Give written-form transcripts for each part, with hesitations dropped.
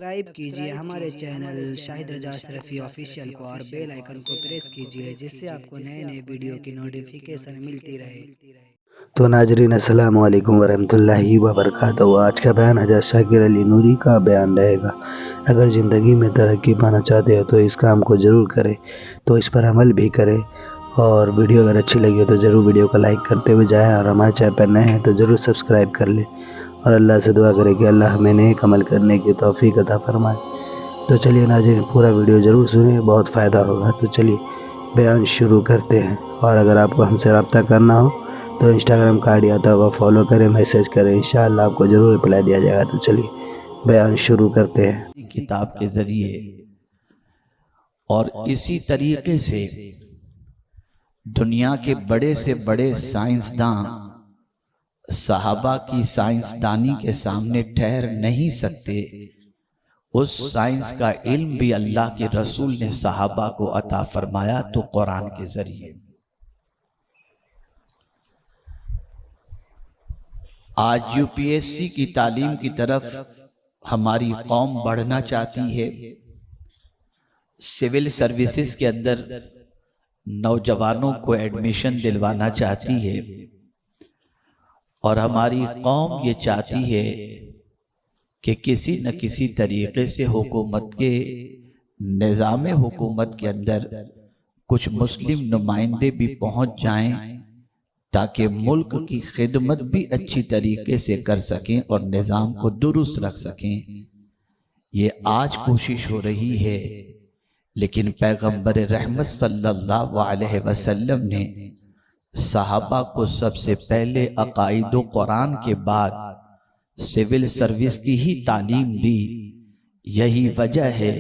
Subscribe कीजिए हमारे channel Shahid रजा Ashrafi official को और बेल आइकन को प्रेस कीजिए जिससे आपको नए नए वीडियो की नोटिफिकेशन मिलती रहे। तो नाजरीन अस्सलाम वालेकुम वरहमतुल्लाहि वबरकातुहू। आज का बयान हज़रत शाकिर अली नूरी का बयान रहेगा। अगर ज़िंदगी में तरक्की पाना चाहते हो तो इस काम को ज़रूर करें, तो इस पर अमल भी करें। और वीडियो अगर अच्छी लगी हो तो ज़रूर वीडियो को लाइक करते हुए जाएं, और हमारे चैनल पर नए हैं तो ज़रूर सब्सक्राइब कर लें। और अल्लाह से दुआ करें कि अल्लाह हमें नेक अमल करने की तौफीक अता फरमाए। तो चलिए नाज़रीन, पूरा वीडियो ज़रूर सुनें, बहुत फ़ायदा होगा। तो चलिए बयान शुरू करते हैं। और अगर आपको हमसे रब्ता करना हो तो इंस्टाग्राम का आईडी आता होगा, फॉलो करें, मैसेज करें, इंशाअल्लाह आपको ज़रूर रिप्लाई दिया जाएगा। तो चलिए बयान शुरू करते हैं। किताब के ज़रिए और इसी तरीके से दुनिया के बड़े से बड़े साइंसदान सहाबा की साइंसदानी के सामने ठहर नहीं सकते। उस साइंस का इल्म भी अल्लाह के रसूल ने सहाबा को अता फरमाया, तो कुरान के ज़रिए। आज यूपीएससी की तालीम की तरफ हमारी कौम बढ़ना चाहती है। सिविल सर्विसेज के अंदर नौजवानों को एडमिशन दिलवाना चाहती है, और हमारी कौम ये चाहती है कि किसी न किसी तरीके से हुकूमत के निज़ाम हुकूमत के अंदर कुछ मुस्लिम नुमाइंदे भी पहुंच जाएं, ताकि मुल्क की खिदमत भी अच्छी तरीके से कर सकें और निज़ाम को दुरुस्त रख सकें। ये आज कोशिश हो रही है, लेकिन पैगंबर रहमत सल्लल्लाहु अलैहि वसल्लम ने सहाबा को सबसे पहले अकाईद व कुरान के बाद सिविल सर्विस की ही तालीम दी। यही वजह है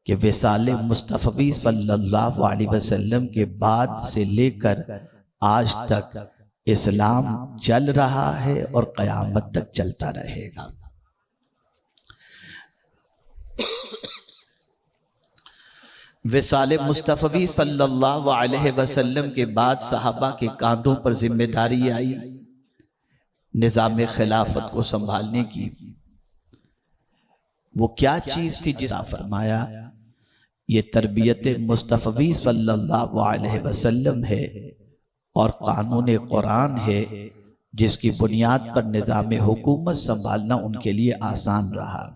कि विसाले मुस्तफ़वी सल्लल्लाहु अलैहि वसल्लम के बाद से लेकर आज तक इस्लाम चल रहा है और क़यामत तक चलता रहेगा। विसाले मुस्तफ़वी सल्लल्लाहु अलैहि वसल्लम के बाद सहाबा के कांधों पर जिम्मेदारी आई निज़ाम खिलाफत को संभालने की। वो क्या चीज़ थी जिसका फरमाया, ये तरबियत मुस्तफ़वी सल्लल्लाहु अलैहि वसल्लम है और कानून कुरान है, जिसकी बुनियाद पर निज़ाम हुकूमत संभालना उनके लिए आसान रहा।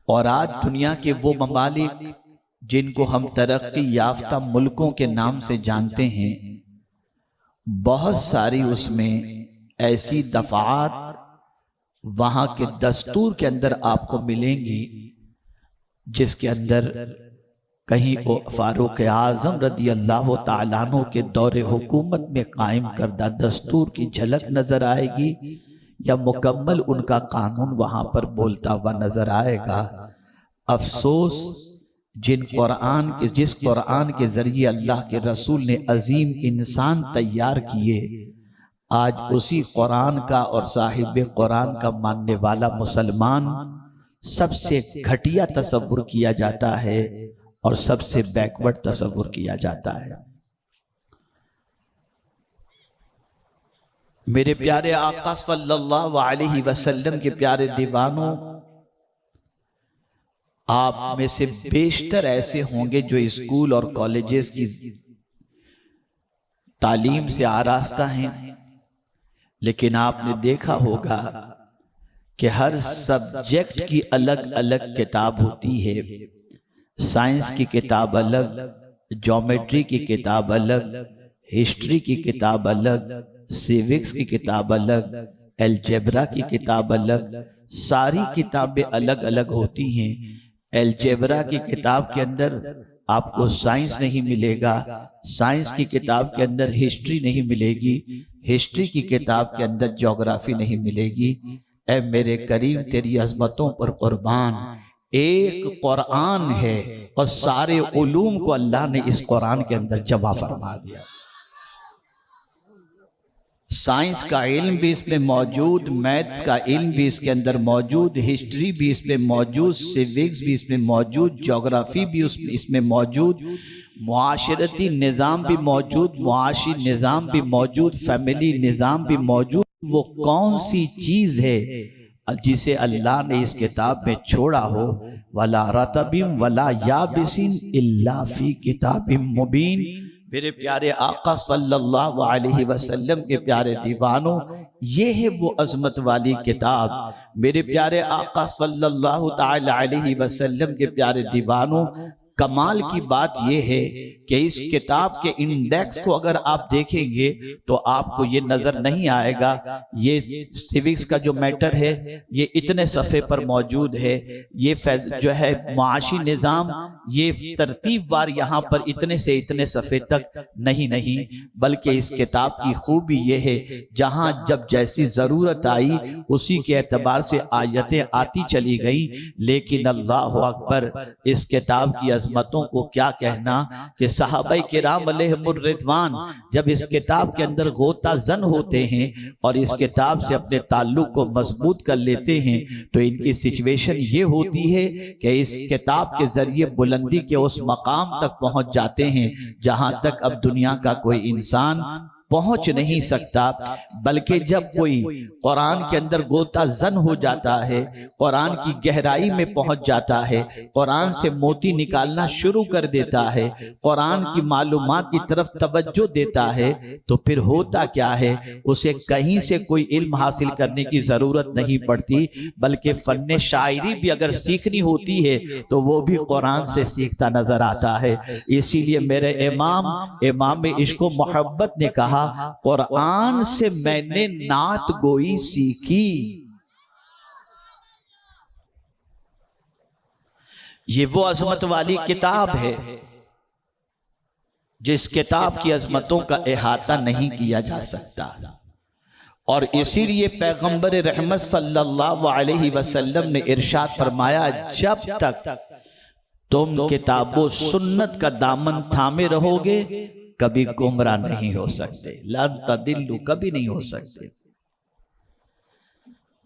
और आज दुनिया के वो ममालिक जिनको हम तरक्की याफ्ता मुल्कों के नाम से जानते हैं, बहुत सारी उसमें ऐसी दफ़ात वहाँ के दस्तूर के अंदर आपको मिलेंगी जिसके अंदर कहीं वो फारूक आज़म रदी अल्लाह तआला अन्हु के दौरे हुकूमत में कायम करदा दस्तूर की झलक नज़र आएगी, या मुकम्मल उनका कानून वहाँ पर बोलता हुआ नज़र आएगा। अफसोस जिस कुरान के ज़रिए अल्लाह के रसूल ने अजीम इंसान तैयार किए, आज उसी कुरान का और साहिब कुरान का मानने वाला मुसलमान सबसे घटिया तसव्वुर किया जाता है और सबसे बैकवर्ड तसव्वुर किया जाता है। मेरे प्यारे आका सल्लल्लाहु अलैहि वसल्लम के प्यारे दीवानों, आप में से बेशतर ऐसे होंगे जो स्कूल और कॉलेजेस की तालीम से आरास्ता हैं, लेकिन आपने देखा होगा कि हर सब्जेक्ट की अलग अलग किताब होती है। साइंस की किताब अलग, ज्योमेट्री की किताब अलग, हिस्ट्री की किताब अलग, सिविक्स की किताब अलग, अलजेब्रा की किताब अलग, सारी किताबें अलग अलग होती हैं। अलजेब्रा की किताब के अंदर आपको साइंस नहीं मिलेगा, साइंस की किताब के अंदर हिस्ट्री नहीं मिलेगी, हिस्ट्री की किताब के अंदर ज्योग्राफी नहीं मिलेगी। ऐ मेरे करीम तेरी अज़मतों पर कुर्बान, एक कुरान है और सारे उलूम को अल्लाह ने इस कुरान के अंदर जमा फरमा दिया। साइंस का इल्म भी इसमें मौजूद, मैथ्स का इल्म भी इसके अंदर मौजूद, हिस्ट्री भी इसमें मौजूद, सिविक्स भी इसमें मौजूद, ज्योग्राफी भी इसमें मौजूद, मुआशरती निज़ाम भी मौजूद, मुआशी निज़ाम भी मौजूद, फैमिली निज़ाम भी मौजूद। वो कौन सी चीज़ है जिसे अल्लाह ने इस किताब में छोड़ा हो, वला रतबिम वला याबिसिन इल्ला फी किताबिम मुबीन। मेरे प्यारे आका सल्लल्लाहु अलैहि वसल्लम के प्यारे दीवानों, ये है वो अजमत वाली किताब। मेरे प्यारे आका सल्लल्लाहु ताला अलैहि वसल्लम के प्यारे दीवानों, कमाल की बात यह है कि इस किताब के इंडेक्स को अगर आप देखेंगे तो आपको ये नजर नहीं आएगा। ये सिविक्स का जो मैटर है ये इतने सफ़े पर मौजूद है। ये जो है मुआशी निज़ाम, ये तरतीबवार यहाँ पर इतने से इतने सफ़े तक नहीं, बल्कि इस किताब की खूबी ये है जहाँ जब जैसी ज़रूरत आई उसी के एतबार से आयतें आती चली गई। लेकिन अल्लाह अकबर, इस किताब की अज़मतों को क्या कहना कि सहाबाए किराम अलैहिमुर रिज़वान जब इस किताब के अंदर गोता जन होते हैं और इस किताब से अपने ताल्लुक को मजबूत कर लेते हैं तो इनकी सिचुएशन ये होती है कि इस किताब के जरिए बुलंदी के उस मकाम तक पहुंच जाते हैं जहां तक अब दुनिया का कोई इंसान पहुंच नहीं सकता। बल्कि जब कोई कुरान के अंदर गोता जन हो जाता है, कुरान की गहराई में पहुंच जाता है, कुरान से मोती निकालना शुरू कर देता है, कुरान की मालूमात की तरफ तवज्जो देता है, तो फिर होता क्या है, उसे कहीं से कोई इल्म हासिल करने की जरूरत नहीं पड़ती, बल्कि फन्ने शायरी भी अगर सीखनी होती है तो वो भी कुरान से सीखता नजर आता है। इसीलिए मेरे इमाम इश्क व मोहब्बत ने कहा, कुरान से मैंने नात गोई सीखी। ये वो अजमत वाली किताब है जिस किताब की अजमतों का अहाता नहीं किया जा सकता। और इसीलिए पैगंबर रहमत सल्लल्लाहु अलैहि वसल्लम ने इरशाद फरमाया, जब तक तुम किताबो सुन्नत का दामन थामे रहोगे कभी गुमराह नहीं हो सकते, लन तदिल्लु, कभी नहीं हो सकते।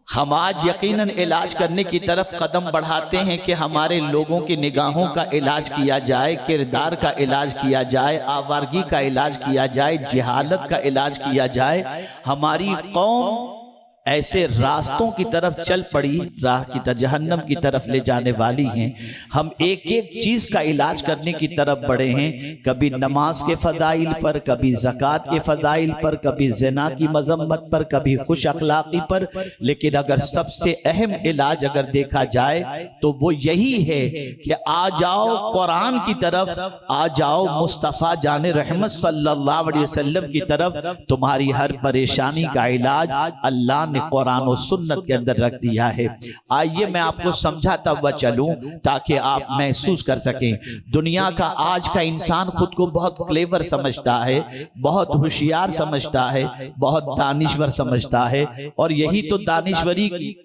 हम आज यकीनन इलाज करने की तरफ कदम बढ़ाते हैं कि हमारे लोगों की निगाहों का इलाज किया जाए, किरदार का इलाज किया जाए, आवारगी का इलाज किया जाए, जिहालत का इलाज किया जाए। हमारी कौम ऐसे रास्तों की तरफ चल पड़ी, राह की जहन्नम की तरफ ले जाने वाली हैं। हम एक एक चीज का इलाज करने की तरफ बढ़े हैं, कभी नमाज के फजाइल पर, कभी ज़कात के फजाइल पर, कभी ज़िना की मजम्मत पर, कभी खुश अखलाकी पर। लेकिन अगर सबसे अहम इलाज अगर देखा जाए तो वो यही है कि आ जाओ कुरान की तरफ, आ जाओ मुस्तफ़ा जाने रहमत सल्लल्लाहु अलैहि वसल्लम की तरफ। तुम्हारी हर परेशानी का इलाज अल्लाह ने कुरान और सुन्नत के अंदर रख दिया है। आइए मैं आपको समझाता हुआ चलूं ताकि आप महसूस कर सकें। दुनिया का आज का इंसान खुद को बहुत क्लेवर समझता है, बहुत होशियार समझता है, बहुत दानिश्वर समझता है। और यही तो दानिश्वरी की,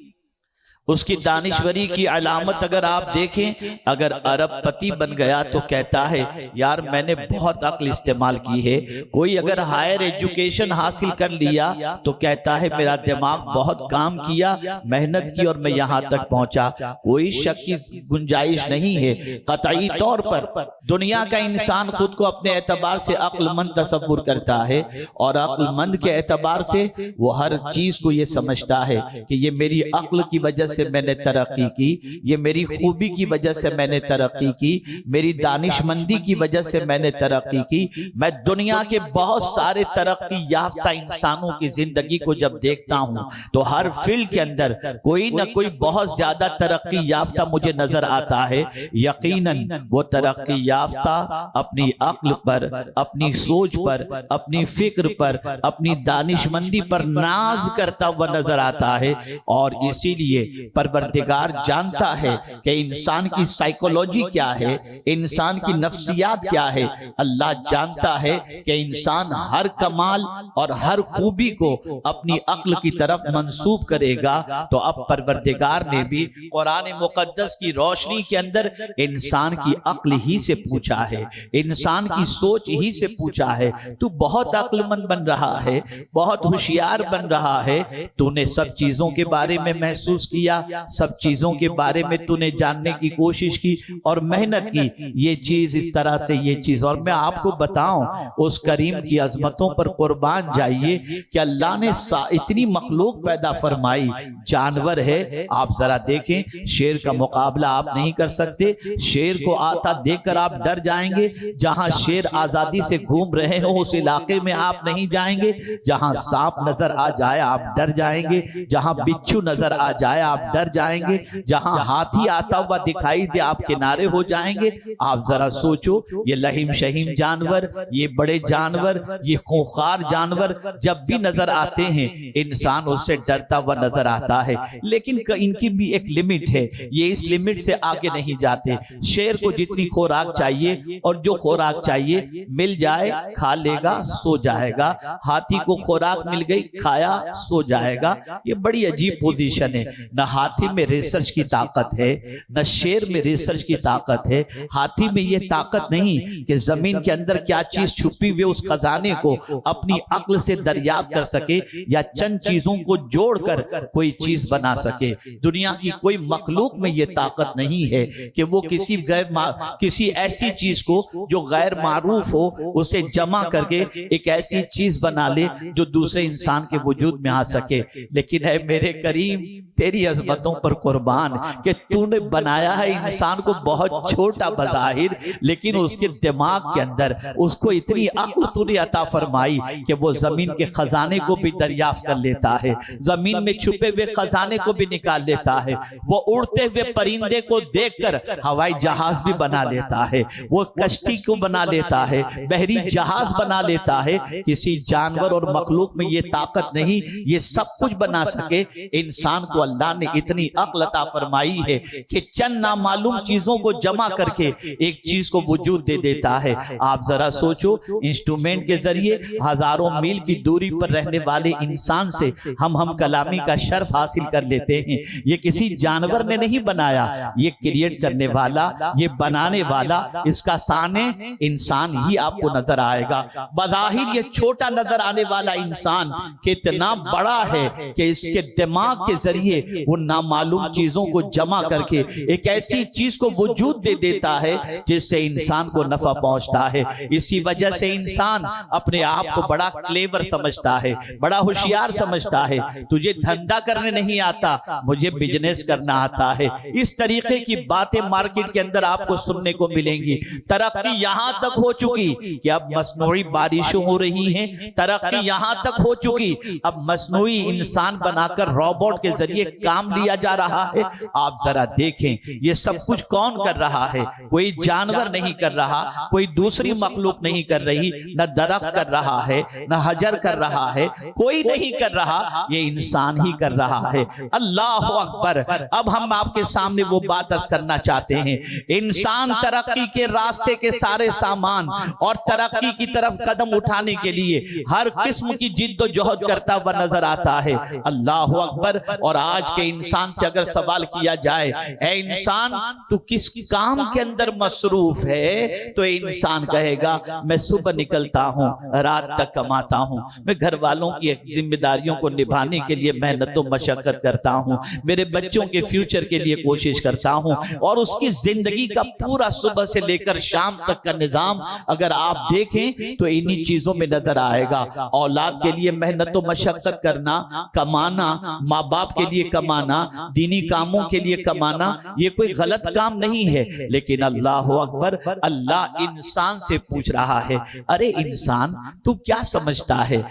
उसकी दानिश्वरी की अलामत अगर आप देखें, अगर अरबपति बन गया तो कहता है यार मैंने बहुत अक्ल इस्तेमाल की है। कोई अगर हायर एजुकेशन हासिल कर लिया तो कहता है मेरा दिमाग बहुत काम किया, मेहनत की और मैं यहाँ तक पहुंचा। कोई शक की गुंजाइश नहीं है। कतई तौर पर दुनिया का इंसान खुद को अपने एतबार से अक्लमंद तसव्वुर करता है और अक्लमंद के एतबार से वो हर चीज को ये समझता है कि ये मेरी अक्ल की वजह से मैंने तरक्की की, ये मेरी खूबी की वजह से मैंने तरक्की की, मेरी दानिशमंदी की वजह से मैंने तरक्की की। मैं दुनिया के बहुत सारे तरक्की याफ्ता इंसानों की जिंदगी को जब देखता हूं तो हर फील्ड के अंदर कोई ना कोई बहुत ज्यादा तरक्की याफ्ता मुझे नजर आता है। यकीनन वो तरक्की याफ्ता अपनी अक्ल पर, अपनी सोच पर, अपनी फिक्र पर, अपनी दानिशमंदी पर नाज करता हुआ नजर आता है। और इसीलिए परवरदिगार जानता है कि इंसान की साइकोलॉजी क्या है, इंसान की नफ्सियात क्या है। अल्लाह जानता है कि इंसान हर कमाल और हर खूबी को अपनी अक्ल की तरफ मंसूब करेगा। तो अब परवरदिगार ने भी कुरान मुकद्दस की रोशनी के अंदर इंसान की अक्ल ही से पूछा है, इंसान की सोच ही से पूछा है, तू बहुत अक्लमंद बन रहा है, बहुत होशियार बन रहा है, तूने सब चीजों के बारे में महसूस किया किया, सब चीजों के बारे में तूने जानने की कोशिश की और मेहनत की, ये चीज इस तरह से, ये चीज। और मैं आपको बताऊं, उस करीम की अजमतों पर कुर्बान जाइए कि अल्लाह ने इतनी मखलूक पैदा फरमाई। जानवर है, आप जरा देखें, शेर का मुकाबला आप नहीं कर सकते। शेर को आता देखकर आप डर जाएंगे। जहां शेर आजादी से घूम रहे हो उस इलाके में आप नहीं जाएंगे। जहां सांप नजर आ जाए आप डर जाएंगे। जहां बिच्छू नजर आ जाए आप डर जाएंगे। जहां हाथी आता हुआ दिखाई दे आप किनारे हो जाएंगे। आप जरा सोचो, ये लहीम शहीम जानवर, ये बड़े जानवर, ये खूंखार जानवर जब भी नजर आते हैं इंसान उससे डरता हुआ नजर आता है। लेकिन इनकी भी एक लिमिट है, ये इस लिमिट से आगे नहीं जाते। शेर को जितनी खुराक चाहिए और जो खुराक चाहिए मिल जाए खा लेगा, सो जाएगा। हाथी को खुराक मिल गई, खाया, सो जाएगा। ये बड़ी अजीब पोजीशन है। न हाथी में रिसर्च की ताकत है, न शेर में रिसर्च की ताकत है। हाथी में ये ताकत नहीं कि जमीन के अंदर क्या चीज छुपी हुई उस खजाने को अपनी अक्ल से दरियाफ्त कर सके या चंद चीजों को जोड़कर कोई चीज बना सके। दुनिया की कोई मखलूक में ये ताकत नहीं है कि वो किसी ऐसी चीज को जो गैर मारूफ हो उसे जमा करके एक ऐसी चीज बना ले जो दूसरे इंसान के वजूद में आ सके। लेकिन है मेरे करीम, तेरी अजमतों पर कुर्बान कि तूने बनाया है इंसान को बहुत छोटा बज़ाहिर, लेकिन उसके दिमाग के अंदर उसको इतनी अक्ल तूने अता फरमाई कि वो जमीन के खजाने को भी दरियाफ्त कर लेता है, जमीन में छुपे हुए खजाने को भी निकाल लेता है। वो उड़ते हुए परिंदे को देखकर हवाई जहाज भी बना लेता है, वो कश्ती को बना लेता है, बहरी जहाज बना लेता है। किसी जानवर और मखलूक में ये ताकत नहीं, ये सब कुछ बना सके। इंसान को अल्लाह ने इतनी अक्ल अता फरमाई है कि चंद नामालूम चीजों को जमा करके एक चीज को वजूद दे देता है। आप जरा सोचो, इंस्ट्रूमेंट के जरिए हजारों मील की दूरी पर रहने वाले इंसान से हम कलामी का शर्फ हासिल कर लेते हैं। ये किसी जानवर ने नहीं बनाया, ये क्रिएट करने वाला, ये बनाने वाला, इसका साने इंसान ही आपको नजर आएगा। बज़ाहिर ये छोटा नजर आने वाला इंसान कितना बड़ा है कि इसके दिमाग के जरिए वो नामालूम चीजों को जमा करके एक ऐसी चीज को वजूद दे देता है जिससे इंसान को नफा पहुंचता है। इसी वजह से इंसान अपने आप को बड़ा क्लेवर समझता है, बड़ा होशियार समझता है। तुझे धंधा करने नहीं आता, मुझे बिजनेस करना आता है। इस तरीके की बातें मार्केट के अंदर आपको सुनने को मिलेंगी। तरक्की यहां तक हो चुकी कि अब मसनूई बारिशें हो रही हैं। तरक्की यहां तक हो चुकी अब मसनूई इंसान बनाकर रोबोट के जरिए काम लिया जा रहा है। आप जरा देखें, ये सब कुछ कौन कर रहा है? कोई जानवर नहीं कर रहा, कोई दूसरी मखलूक नहीं कर रही, न दरख्त कर रहा है, न हजर कर रहा है, कोई नहीं कर रहा, ये इंसान ही कर रहा है। अल्लाह अकबर। अब हम आपके सामने वो बात अर्ज करना चाहते हैं। इंसान तरक्की के रास्ते के सारे सामान और तरक्की की तरफ कदम उठाने के लिए हर किस्म की जिद्दोजहद करता हुआ नजर आता है। अल्लाह अकबर। और आज के इंसान से अगर सवाल किया जाए, ऐ इंसान तू किस काम के अंदर मसरूफ है, तो इंसान कहेगा मैं सुबह निकलता हूं, रात तक कमाता हूं, मैं घर वालों की जिम्मेदारियों को निभाने के लिए मेहनत और मशक्कत करता हूं, मेरे बच्चों के फ्यूचर के लिए कोशिश करता हूं। और उसकी जिंदगी का पूरा सुबह से लेकर शाम तक का निजाम अगर आप देखें तो इन्हीं चीजों में नजर आएगा। औलाद के लिए मेहनत और मशक्कत करना, कमाना, माँ बाप के लिए कमाना, दीनी कामों के लिए कमाना, ये कोई गलत काम नहीं है। लेकिन अल्लाह अकबर, अल्लाह इंसान से पूछ रहा है, अरे इंसान तू क्या समझता है?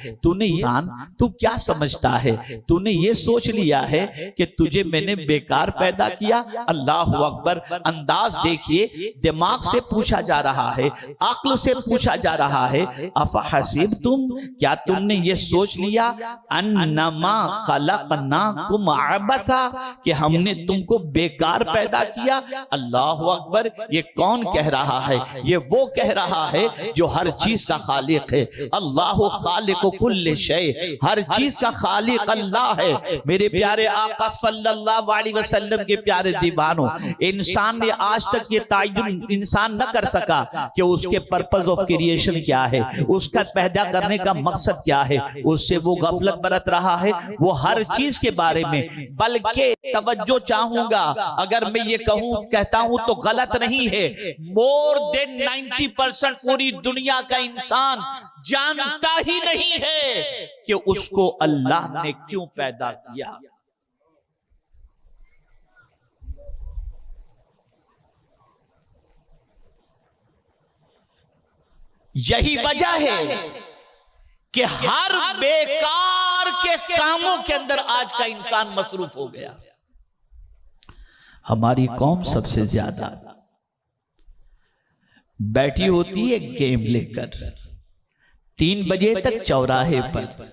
तू क्या समझता है? तूने ये सोच लिया है कि तुझे मैंने बेकार पैदा किया? अल्लाह अकबर। अंदाज देखिए, दिमाग से पूछा जा रहा है, अक्ल से पूछा जा रहा है। अफहसिबतुम, क्या तुमने ये सोच लिया अन्नमा खलकनाकुम अबसा, कि हमने तुमको बेकार पैदा किया? अल्लाह अकबर। ये कौन कह रहा है? ये वो कह रहा है जो हर चीज का खालिक है। अल्लाह खालिक कुल्ल शै, हर चीज का खालिक अल्लाह है। मेरे प्यारे आका सल्लल्लाहु अलैहि वसल्लम के प्यारे दीवानों, इंसान ने आज तक ये तायुन इंसान न कर सका कि उसके पर्पस ऑफ क्रिएशन क्या है, उसका पैदा करने का मकसद क्या है। उससे वो गफलत बरत रहा है। वो हर चीज के बारे में, बल बल्कि तवज्जो चाहूंगा, अगर मैं ये कहता हूं तो गलत नहीं है, मोर देन 90% पूरी दुनिया का इंसान जानता ही नहीं है कि उसको अल्लाह ने क्यों पैदा किया। यही वजह है कि हर बेकार के कामों के अंदर आज का इंसान मसरूफ हो गया। हमारी कौम सबसे ज्यादा बैठी होती है गेम लेकर, 3 बजे तक चौराहे पर,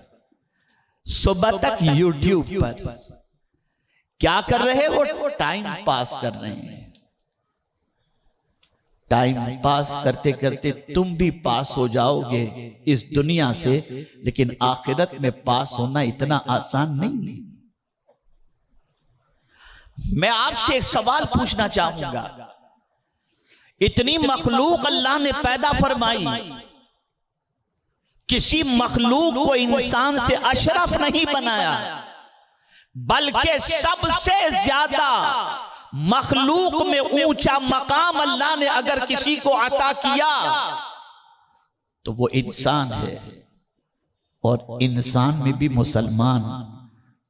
सुबह तक यूट्यूब पर क्या कर रहे हो? टाइम पास कर रहे हैं। टाइम पास करते करते तुम भी पास हो जाओगे इस दुनिया से, लेकिन आखिरत में पास होना इतना आसान नहीं। मैं आपसे एक सवाल पूछना चाहूंगा, इतनी मखलूक अल्लाह ने पैदा फरमाई, किसी मखलूक को इंसान से अशरफ नहीं बनाया, बल्कि सबसे ज्यादा मखलूक में ऊंचा मकाम अल्लाह ने अगर किसी को अता किया तो वो इंसान है, और इंसान में भी मुसलमान,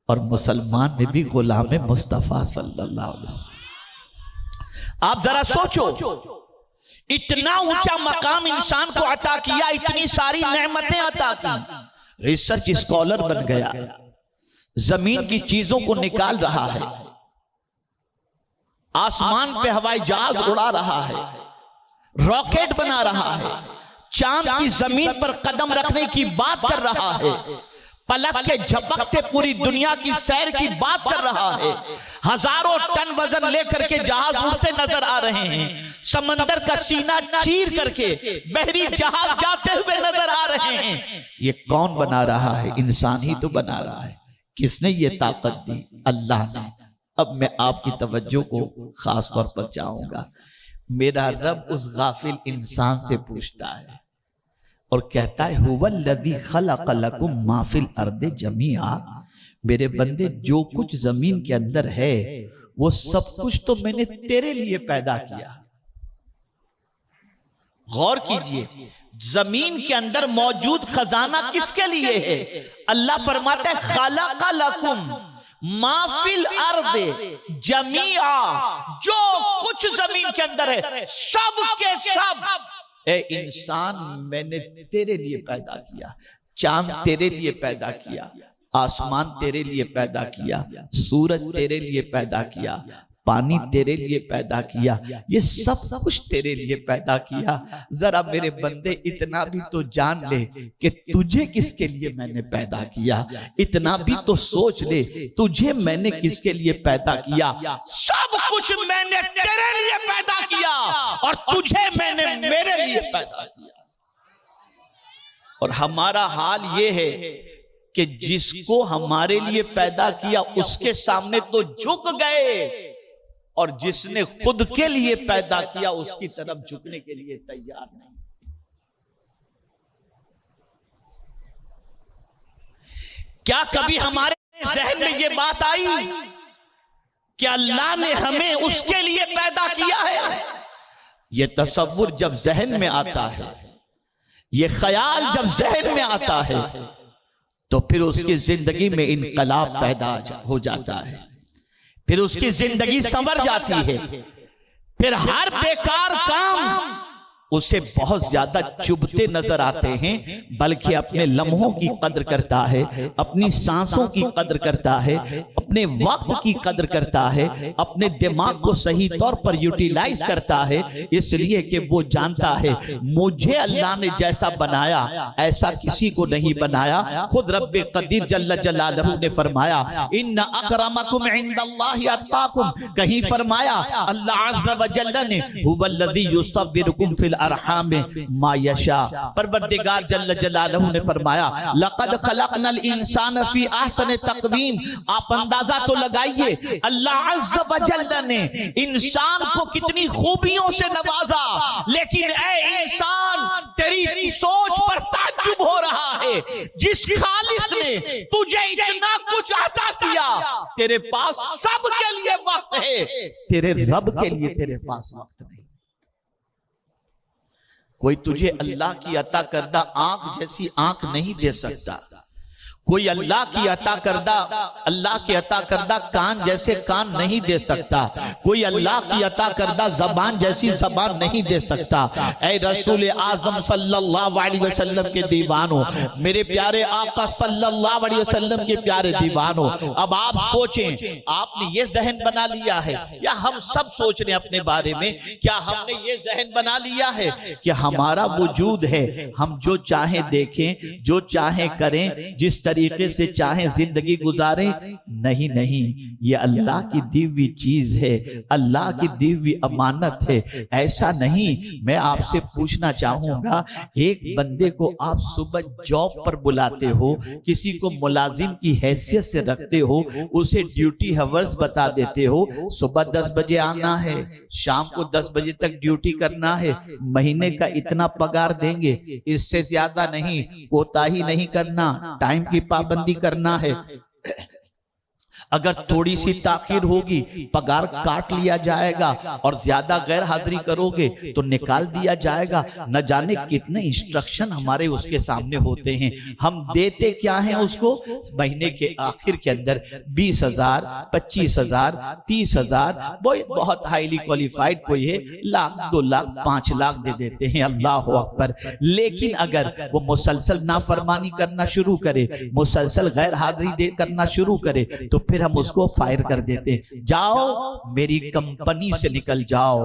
और मुसलमान में भी गुलाम मुस्तफा सल्लल्लाहु अलैहि वसल्लम। आप जरा सोचो, इतना ऊंचा मकाम इंसान को अता किया, इतनी सारी नेमतें अता की, रिसर्च स्कॉलर बन गया, जमीन की चीजों को निकाल रहा है, आसमान पे हवाई जहाज उड़ा रहा है, रॉकेट बना रहा है, चांद की जमीन पर कदम रखने की बात कर रहा है, पलक के झपकते पूरी दुनिया की सैर की बात कर रहा है, हजारों टन वजन लेकर के जहाज उड़ते नजर आ रहे हैं, समंदर का सीना चीर करके बहरी जहाज जाते हुए नजर आ रहे हैं। ये कौन बना रहा है? इंसान ही तो बना रहा है। किसने ये ताकत दी? अल्लाह ने। अब मैं आपकी तवज्जो को खास तौर पर चाहूंगा। मेरा रब उस गाफिल इंसान से पूछता है और कहता है, हुवल्लज़ी खलक़ लकुम मा फिल अर्दि जमीआ, मेरे बंदे जो कुछ जमीन के अंदर है वो सब कुछ तो मैंने तेरे लिए पैदा किया। गौर कीजिए, जमीन के अंदर मौजूद खजाना किसके लिए है? अल्लाह फरमाता है खलक़ लकुम माफिल अर्दे जमीआ, जो कुछ जमीन के अंदर है सब के सब ए इंसान मैंने तेरे लिए पैदा किया। चांद तेरे लिए पैदा किया, आसमान तेरे लिए पैदा किया, सूरज तेरे लिए पैदा किया, पानी तेरे लिए पैदा किया, ये सब कुछ तेरे लिए पैदा किया। जरा मेरे बंदे इतना भी तो जान ले कि तुझे किसके लिए मैंने पैदा किया, इतना भी तो सोच ले तुझे मैंने किसके लिए पैदा किया। सब कुछ मैंने तेरे लिए पैदा किया और तुझे मैंने मेरे लिए पैदा किया। और हमारा हाल ये है कि जिसको हमारे लिए पैदा किया उसके सामने तो झुक गए, और जिसने खुद के लिए पैदा किया उसकी तरफ झुकने के लिए तैयार नहीं। क्या कभी हमारे जहन में यह बात आई कि अल्लाह ने हमें उसके लिए पैदा किया है? यह तसव्वुर जब जहन में आता है, यह ख्याल जब जहन में आता है, तो फिर उसकी जिंदगी में इनकलाब पैदा हो जाता है, फिर उसकी जिंदगी संवर जाती है, फिर हर बेकार काम उसे बहुत ज्यादा चुभते नजर आते हैं, बल्कि अपने लम्हों की कद्र करता है, अपनी सांसों की कद्र करता है, अपने वक्त की कद्र करता है, अपने दिमाग को सही तौर पर यूटिलाइज करता है, इसलिए कि वो जानता है मुझे अल्लाह ने जैसा बनाया ऐसा किसी को नहीं बनाया। खुद रब्बे कदीर जल्ल जलालहू ने फरमाया, इन्ना अकरमकुम इंदल्लाहि अत्काकुम, कहीं फरमाया अल्लाह अज़्ज़ व जल्ल ने हुवल्लज़ी युसव्विरुकुम फिल अरहाम मा यशा, परवरदिगार जल्ल जलालहू ने फरमाया लक़द खलक़नल इंसान फी अहसनि तक़वीम। आप अंदाजा तो लगाइए अल्लाह अज़्ज़ व जल्ल ने इंसान को कितनी खूबियों से नवाजा, लेकिन ए इंसान तेरी सोच पर ताज्जुब ताज्जुब हो रहा है, जिस खालिक ने तुझे इतना कुछ अता किया, तेरे पास सब के लिए वक्त है, तेरे रब के लिए तेरे पास वक्त नहीं। कोई तुझे अल्लाह की अता करदा आंख जैसी आंख नहीं दे सकता, कोई अल्लाह की अता करदा कान जैसे कान नहीं दे सकता, कोई अल्लाह की अता करदा जबान जैसी जबान नहीं दे सकता। ऐ रसूल आजम सल्लल्लाहु अलैहि वसल्लम के दीवानों, मेरे प्यारे आका सल्लल्लाहु अलैहि वसल्लम के प्यारे दीवानों, अब आप सोचें, आपने ये जहन बना लिया है या हम सब सोच रहे हैं अपने बारे में, क्या हमने ये जहन बना लिया है कि हमारा वजूद है, हम जो चाहे देखें, जो चाहे करें, जिस तरीके से चाहे जिंदगी गुजारे? नहीं नहीं, ये अल्लाह की दिव्य चीज है, अल्लाह की दिव्य अमानत है। ऐसा नहीं। मैं आपसे पूछना चाहूंगा, एक बंदे को आप सुबह जॉब पर बुलाते हो, किसी को मुलाजिम की हैसियत से रखते हो, उसे ड्यूटी हावर्स बता देते हो, सुबह 10 बजे आना है, शाम को 10 बजे तक ड्यूटी करना है, महीने का इतना पगार देंगे, इससे ज्यादा नहीं, कोताही नहीं करना, टाइम की पाबंदी करना है, अगर थोड़ी सी ताखिर होगी पगार काट लिया जाएगा, और ज्यादा गैर हाजिरी करोगे तो निकाल दिया जाएगा। न जाने कितने इंस्ट्रक्शन हमारे उसके सामने होते हैं। हम देते क्या हैं उसको? महीने के आखिर के अंदर 20,000, 25,000, 30,000, बहुत हाईली क्वालिफाइड कोई है, लाख, 2 लाख, 5 लाख दे देते हैं। अल्लाह अकबर। लेकिन अगर वो मुसलसल नाफरमानी करना शुरू करे, मुसलसल गैर हाजिरी करना शुरू करे, तो फिर हम उसको फायर कर देते। जाओ, मेरी कंपनी से निकल जाओ,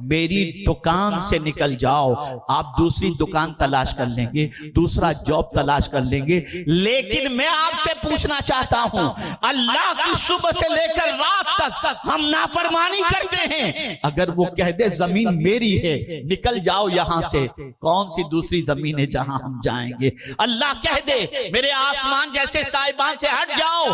मेरी दुकान से निकल जाओ। आप दूसरी दुकान तलाश कर लेंगे, दूसरा जॉब तलाश कर लेंगे। लेकिन मैं आपसे पूछना चाहता हूं, अल्लाह की सुबह से लेकर रात तक हम नाफरमानी करते हैं। अगर वो कह दे जमीन मेरी है, निकल जाओ यहां से, कौन सी दूसरी जमीन है जहां हम जाएंगे? अल्लाह कह दे मेरे आसमान जैसे साहिबान से हट जाओ,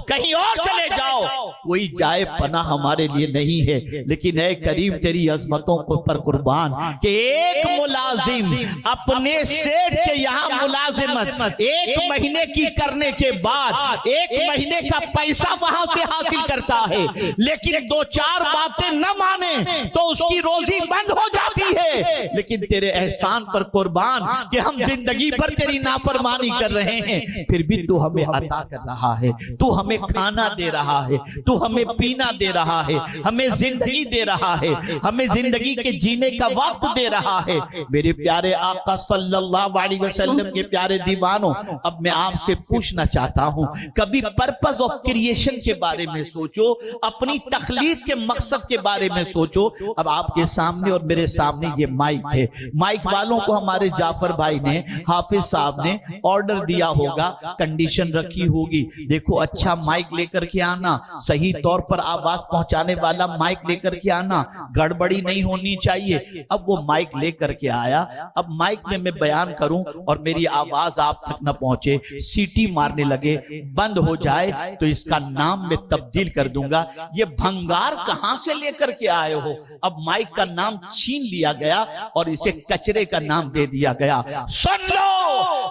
कहीं और चले जाओ, कोई जाए पना हमारे लिए नहीं है। लेकिन ऐ करीम तेरी अजमतों को पर कुर्बान कि एक मुलाजिम अपने सेठ के यहाँ मुलाजिमत 1 महीने की करने के बाद 1 महीने का पैसा वहां से हासिल करता है, लेकिन 2-4 बातें न माने तो उसकी रोजी बंद हो जाती है। लेकिन तेरे एहसान पर कुर्बान कि हम जिंदगी भर तेरी नाफरमानी कर रहे हैं, फिर भी तू हमें अता कर रहा है, तू हमें खाना दे रहा है, तू हमें पीना दे रहा है, हमें जिंदगी दे रहा है, हमें जिंदगी के जीने का वक्त दे रहा है। मेरे प्यारे आका सल्लल्लाहु अलैहि वसल्लम के प्यारे दीवानों, अब मैं आपसे पूछना चाहता हूं, कभी पर्पस ऑफ क्रिएशन के बारे में सोचो, अपनी तख्लीक के मकसद के बारे में सोचो। अब आपके सामने और मेरे सामने ये माइक है, माइक वालों को हमारे जाफर भाई ने, हाफिज साहब ने ऑर्डर दिया होगा, कंडीशन रखी होगी, देखो अच्छा माइक लेकर के आना, सही तौर पर आवाज पहुंचाने वाला माइक लेकर के आना, गड़बड़ी नहीं होनी चाहिए। अब वो माइक लेकर के आया, अब माइक में मैं बयान करूं और मेरी आवाज आप तक न पहुंचे, सीटी मारने लगे, बंद हो जाए तो इसका नाम मैं तब्दील कर दूंगा। ये भंगार कहां से लेकर के आए हो? अब माइक का नाम छीन लिया गया और इसे कचरे का नाम दे दिया गया। सुन लो,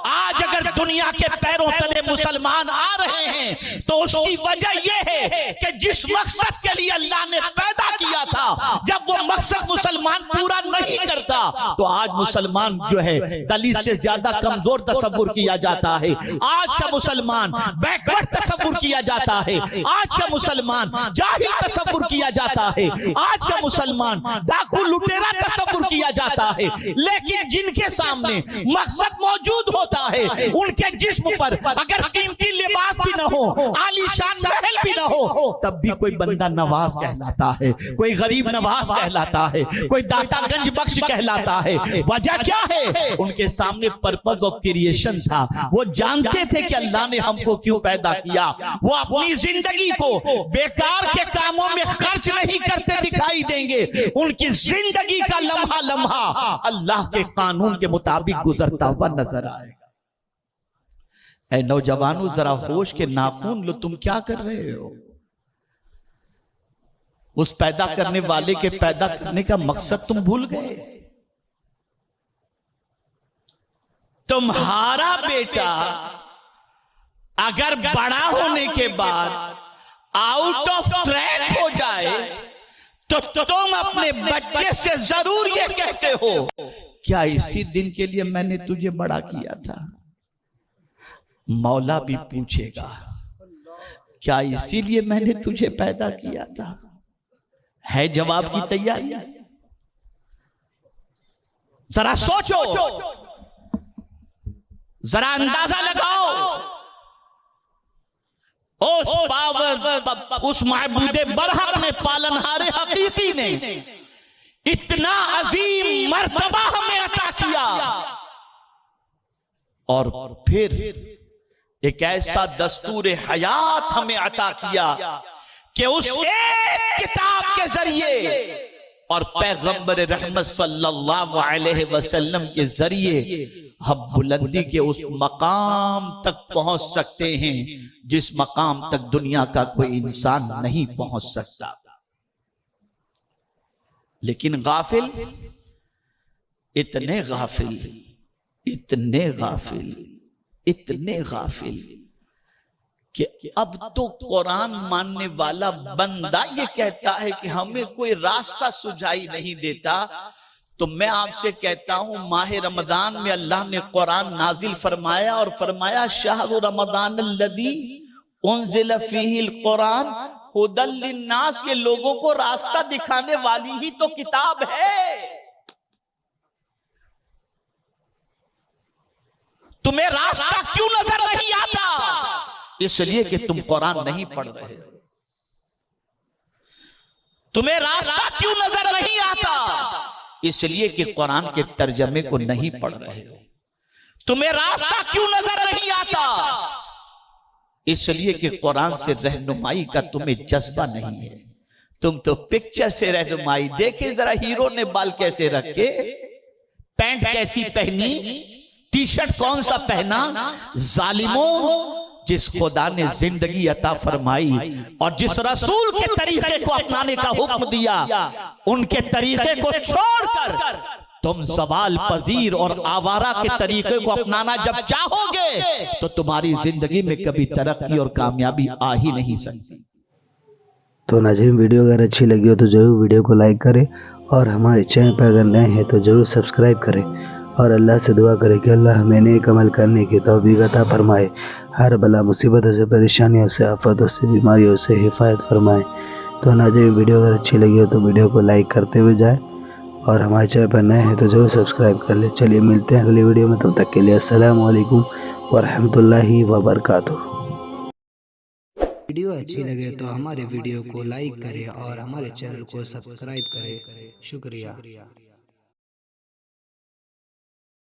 आज अगर दुनिया के पैरों तले मुसलमान आ रहे हैं तो उसकी वजह यह है कि जिस मकसद के लिए अल्लाह ने पैदा किया था, जब वो मकसद मुसलमान पूरा नहीं करता तो आज मुसलमान जो है दलित से ज्यादा कमजोर तस्वुर किया जाता है, आज का मुसलमान बैकवर्ड तस्वुर किया जाता है, आज का मुसलमान जाहिल तस्वुर किया जाता है, आज का मुसलमान डाकू लुटेरा तस्वुर किया जाता है। लेकिन जिनके सामने मकसद मौजूद होता है, उनके जिस्म पर अगर कीमती लिबास भी न हो, आलीशान महल भी न हो, तब भी कोई बंदा नवाज कहलाता है, कोई गरीब नवाज कहलाता है, कोई दातागंज बख्श कहलाता है। वजह क्या है? उनके सामने पर्पस ऑफ क्रिएशन था। वो जानते थे कि अल्लाह ने हमको क्यों पैदा किया। वो अपनी जिंदगी को बेकार के कामों में खर्च नहीं करते दिखाई देंगे। उनकी जिंदगी का लम्हा लम्हा अल्लाह के कानून के मुताबिक गुजरता हुआ नजर आएगा। ऐ नौजवानों, जरा होश के नाखून लो, तुम क्या कर रहे हो? उस पैदा करने वाले के पैदा करने का मकसद तुम भूल गए। तुम्हारा बेटा अगर बड़ा होने के बाद आउट ऑफ ट्रैक हो जाए तो तुम अपने बच्चे से जरूर ये कहते हो, क्या इसी दिन के लिए मैंने तुझे बड़ा किया था? मौला भी पूछेगा, क्या इसीलिए मैंने तुझे पैदा किया था? है जवाब की तैयारी? जरा सोचो, जरा अंदाजा लगाओ, उस महबूदे बरहक ने, पालनहारे हकीकी ने इतना अजीम मर्तबा हमें अता किया, और फिर एक ऐसा दस्तूर हयात हमें अता किया कि उस एक किताब के जरिए और पैगंबर रहमत सल्लल्लाहु अलैहि वसल्लम के जरिए हम बुलंदी के उस मकाम तक पहुंच सकते हैं जिस मकाम तक दुनिया का कोई इंसान नहीं पहुंच सकता। लेकिन गाफिल, इतने गाफिल, इतने गाफिल, इतने गाफिल कि अब तो कुरान मानने वाला बंदा ये कहता है कि हमें कोई रास्ता सुझाई नहीं देता। तो मैं आपसे कहता हूं, माह रमजान में अल्लाह ने कुरान नाजिल फरमाया और फरमाया शहरु रमजान अल्लज़ी उन्ज़िला फ़ीहिल कुरान हुदल लिन्नास, ये लोगों को रास्ता दिखाने वाली ही तो किताब है। तुम्हें रास्ता क्यों नजर नहीं आता? इसलिए कि तुम कुरान नहीं पढ़ रहे हो। तुम्हें रास्ता क्यों नजर नहीं आता? इसलिए कि कुरान के तर्जमे को नहीं पढ़ रहे हो। तुम्हें रास्ता क्यों नजर नहीं आता? इसलिए कि कुरान से रहनुमाई का तुम्हें जज्बा नहीं है। तुम तो पिक्चर से रहनुमाई, देखे जरा हीरो ने बाल कैसे रखे, पैंट कैसी पहनी, टी शर्ट कौन सा पहना। जालिमों, जिस खुदा ने जिंदगी अता फरमाई और जिस रसूल के तरीके को अपनाने का हुक्म दिया, उनके तरीके को छोड़कर तुम सवाल पजीर और आवारा के तरीके को अपनाना जब चाहोगे तो तुम्हारी जिंदगी में कभी तरक्की और कामयाबी आ ही नहीं सकती। तो नाज़रीन, वीडियो अगर अच्छी लगी हो तो जरूर वीडियो को लाइक करें और हमारे चैनल पर अगर नए हैं तो जरूर सब्सक्राइब करें और अल्लाह से दुआ करें कि अल्लाह हमें नेक अमल करने की तौफीक अता फरमाए, हर बला मुसीबतों से, परेशानियों से, आफतों से, बीमारियों से हिफाजत फरमाए। तो नाज़रीन, वीडियो अगर अच्छी लगी हो तो वीडियो को लाइक करते हुए जाएं और हमारे चैनल पर नए हैं तो जरूर सब्सक्राइब कर लें। चलिए मिलते हैं अगली वीडियो में, तब तक के लिए अस्सलामु अलैकुम व रहमतुल्लाहि व बरकातुहू। वीडियो अच्छी लगे तो हमारे वीडियो को लाइक करें और हमारे चैनल को सब्सक्राइब करें। शुक्रिया।